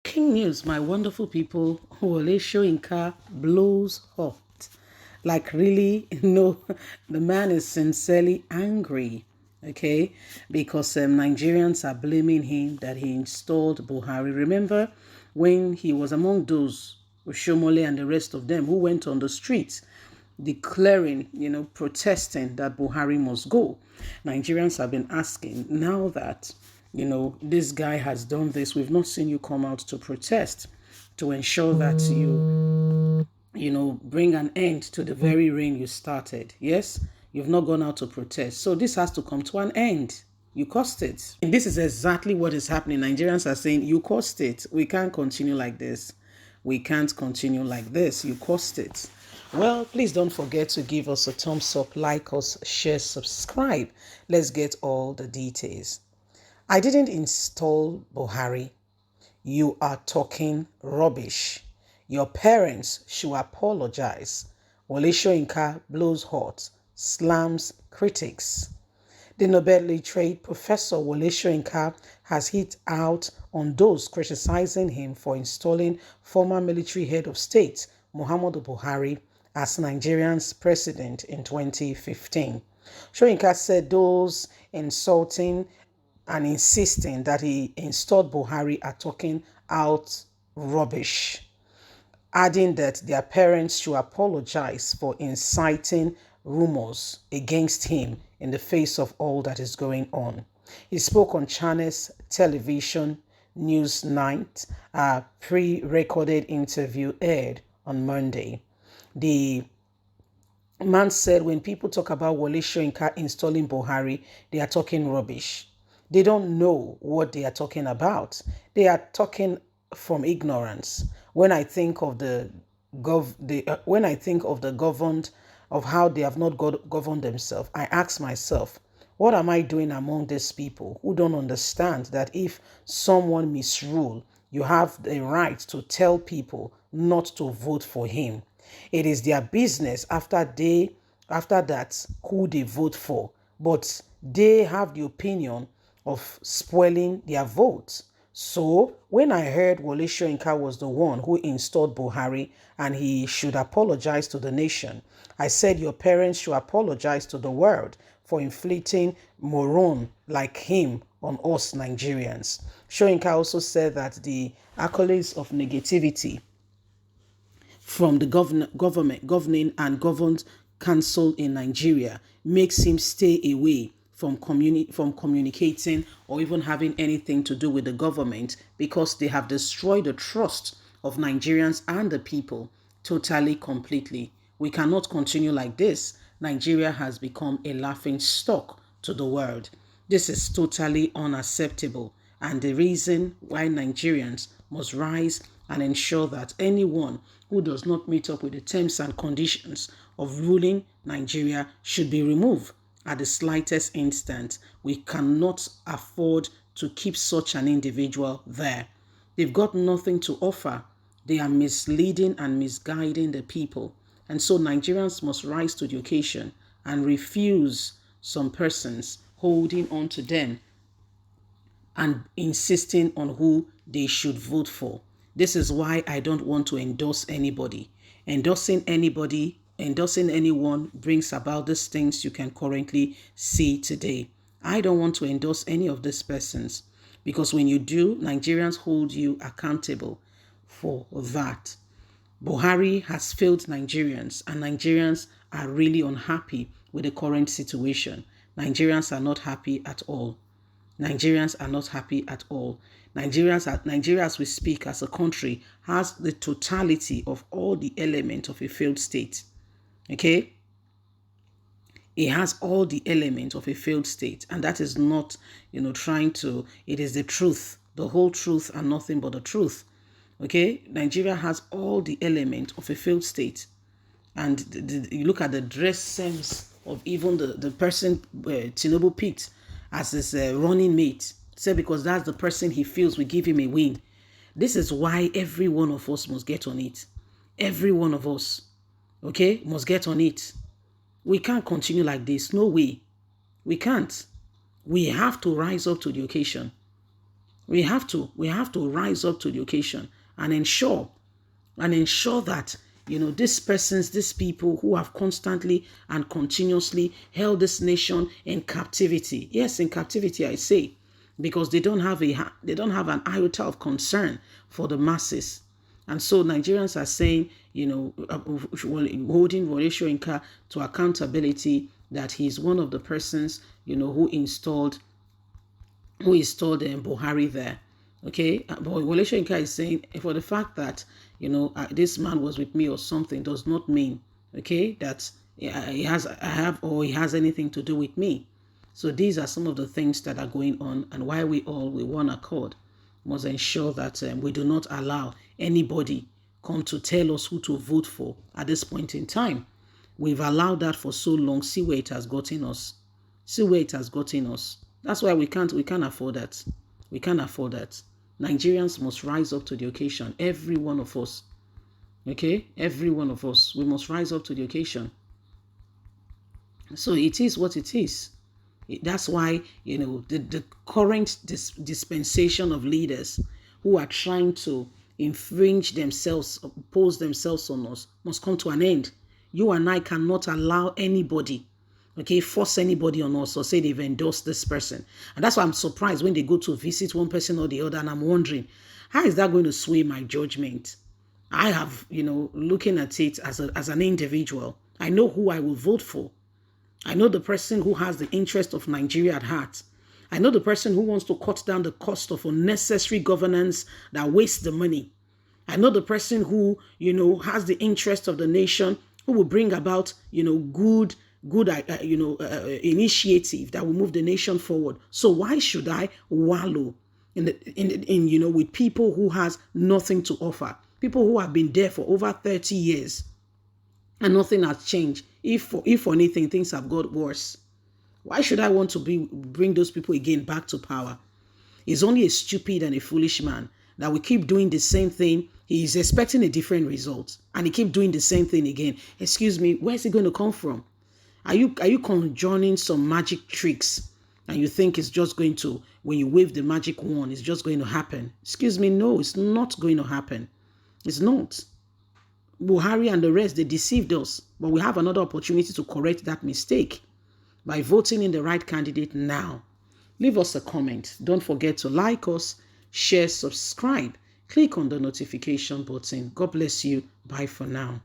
Breaking news, my wonderful people. Wole Soyinka blows hot. Like really, the man is sincerely angry, okay? Because Nigerians are blaming him that he installed Buhari. Remember when he was among those, Oshomole and the rest of them, who went on the streets declaring, protesting that Buhari must go. Nigerians have been asking, now that, this guy has done this, we've not seen you come out to protest to ensure that you bring an end to the very reign you started. Yes, you've not gone out to protest. So this has to come to an end. You caused it. And this is exactly what is happening. Nigerians are saying, you caused it. We can't continue like this. We can't continue like this. You caused it. Well, please don't forget to give us a thumbs up, like us, share, subscribe. Let's get all the details. I didn't install Buhari. You are talking rubbish. Your parents should apologize. Wole Soyinka blows hot, slams critics. The Nobel literate Professor Wole Soyinka has hit out on those criticizing him for installing former military head of state Muhammadu Buhari as Nigeria's president in 2015. Soyinka said those insulting and insisting that he installed Buhari are talking out rubbish, adding that their parents should apologize for inciting rumors against him in the face of all that is going on. He spoke on Channels Television News Night. A pre-recorded interview aired on Monday. The man said when people talk about Wole Soyinka installing Buhari, they are talking rubbish. They don't know what they are talking about. They are talking from ignorance. When I think of when I think of the governed, of how they have not governed themselves, I ask myself, what am I doing among these people who don't understand that if someone misrule, you have the right to tell people not to vote for him. It is their business after that who they vote for, but they have the opinion of spoiling their votes. So when I heard Wole Soyinka was the one who installed Buhari and he should apologize to the nation, I said your parents should apologize to the world for inflicting moron like him on us Nigerians. Soyinka also said that the accolades of negativity from the governing and governed council in Nigeria makes him stay away from communicating or even having anything to do with the government because they have destroyed the trust of Nigerians and the people totally, completely. We cannot continue like this. Nigeria has become a laughing stock to the world. This is totally unacceptable, and the reason why Nigerians must rise and ensure that anyone who does not meet up with the terms and conditions of ruling Nigeria should be removed at the slightest instant. We cannot afford to keep such an individual there. They've got nothing to offer. They are misleading and misguiding the people. And so Nigerians must rise to the occasion and refuse some persons holding on to them and insisting on who they should vote for. This is why I don't want to endorse anybody. Endorsing anyone brings about these things you can currently see today. I don't want to endorse any of these persons because when you do, Nigerians hold you accountable for that. Buhari has failed Nigerians, and Nigerians are really unhappy with the current situation. Nigerians are not happy at all. Nigerians are not happy at all. Nigeria, as we speak, as a country, has the totality of all the elements of a failed state. Okay? It has all the elements of a failed state. And that is not, it is the truth, the whole truth and nothing but the truth. Okay? Nigeria has all the elements of a failed state. And you look at the dress sense of even the person Tinubu picked as his running mate. Say because that's the person he feels will give him a win. This is why every one of us must get on it. Every one of us, okay, must get on it. We can't continue like this. No way. We can't. We have to rise up to the occasion. We have to rise up to the occasion and ensure that these people who have constantly and continuously held this nation in captivity. Yes, in captivity, I say, because they don't have an iota of concern for the masses. And so Nigerians are saying, holding Wole Soyinka to accountability, that he's one of the persons, who installed Buhari there. Okay, but Wole Soyinka is saying, for the fact that this man was with me or something does not mean, okay, that he has anything to do with me. So these are some of the things that are going on, and why we all, with one accord, must ensure that we do not allow anybody come to tell us who to vote for at this point in time. We've allowed that for so long. See where it has gotten us. See where it has gotten us. That's why we can't afford that. We can't afford that. Nigerians must rise up to the occasion. Every one of us. Okay? Every one of us. We must rise up to the occasion. So it is what it is. That's why, the current dispensation of leaders who are trying to infringe themselves, impose themselves on us, must come to an end. You and I cannot allow anybody, force anybody on us or say they've endorsed this person. And that's why I'm surprised when they go to visit one person or the other, and I'm wondering, how is that going to sway my judgment? I have, looking at it as an individual, I know who I will vote for. I know the person who has the interest of Nigeria at heart. I know the person who wants to cut down the cost of unnecessary governance that wastes the money. I know the person who, has the interest of the nation, who will bring about, good initiative that will move the nation forward. So why should I wallow with people who has nothing to offer? People who have been there for over 30 years and nothing has changed. If for anything, things have got worse. Why should I want to bring those people again back to power? He's only a stupid and a foolish man that will keep doing the same thing. He is expecting a different result, and he keep doing the same thing again. Excuse me, where's it going to come from? Are you conjuring some magic tricks, and you think it's just going to, when you wave the magic wand, it's just going to happen? Excuse me, no, it's not going to happen. It's not. Buhari and the rest, they deceived us, but we have another opportunity to correct that mistake by voting in the right candidate now. Leave us a comment. Don't forget to like us, share, subscribe. Click on the notification button. God bless you. Bye for now.